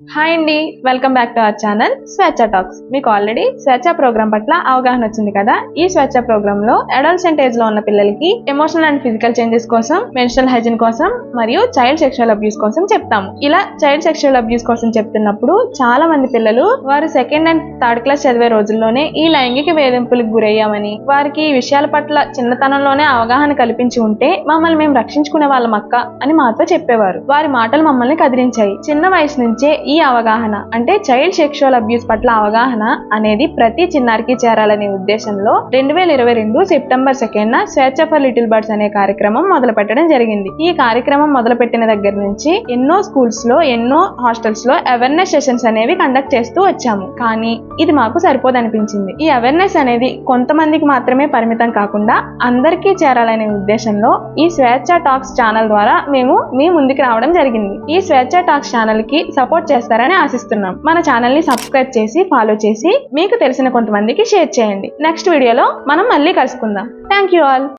Hi అండి, welcome back to our channel స్వేచ్ఛ talks. మీకు ఆల్రెడీ స్వేచ్ఛ ప్రోగ్రామ్ పట్ల అవగాహన వచ్చింది కదా. ఈ స్వేచ్ఛ ప్రోగ్రామ్ లో అడోలసెంట్ ఏజ్ లో ఉన్న పిల్లలకి ఎమోషనల్ అండ్ ఫిజికల్ చేంజెస్ కోసం, మెన్స్ట్రల్ హైజీన్ కోసం మరియు చైల్డ్ సెక్షువల్ అబ్యూస్ కోసం చెప్తాము. ఇలా చైల్డ్ సెక్షువల్ అబ్యూస్ కోసం చెప్తున్నప్పుడు చాలా మంది పిల్లలు వారు సెకండ్ అండ్ థర్డ్ క్లాస్ చదివే రోజుల్లోనే ఈ లైంగిక వేధింపులకు గురయ్యామని, వారికి ఈ విషయాల పట్ల చిన్నతనంలోనే అవగాహన కల్పించి ఉంటే మమ్మల్ని మేము రక్షించుకునే వాళ్ళం అక్క అని మాతో చెప్పేవారు. వారి మాటలు మమ్మల్ని కదిలించాయి. చిన్న వయసు నుంచే ఈ అవగాహన అంటే చైల్డ్ సెక్షువల్ అబ్యూస్ పట్ల అవగాహన అనేది ప్రతి చిన్నారికి చేరాలనే ఉద్దేశంలో 2022 సెప్టెంబర్ 2న స్వేచ్ఛ ఫర్ లిటిల్ బర్డ్స్ అనే కార్యక్రమం మొదలు పెట్టడం జరిగింది. ఈ కార్యక్రమం మొదలు పెట్టిన దగ్గర నుంచి ఎన్నో స్కూల్స్ లో, ఎన్నో హాస్టల్స్ లో అవేర్నెస్ సెషన్స్ అనేవి కండక్ట్ చేస్తూ వచ్చాము. కానీ ఇది మాకు సరిపోదనిపించింది. ఈ అవేర్నెస్ అనేది కొంతమందికి మాత్రమే పరిమితం కాకుండా అందరికీ చేరాలనే ఉద్దేశంలో ఈ స్వేచ్ఛ టాక్స్ ఛానల్ ద్వారా మేము మీ ముందుకు రావడం జరిగింది. ఈ స్వేచ్ఛ టాక్స్ ఛానల్ కి సపోర్ట్ చేస్తారని ఆశిస్తున్నాం. మన ఛానల్ ని సబ్స్క్రైబ్ చేసి, ఫాలో చేసి మీకు తెలిసిన కొంతమందికి షేర్ చేయండి. నెక్స్ట్ వీడియోలో మనం మళ్ళీ కలుసుకుందాం. Thank you all.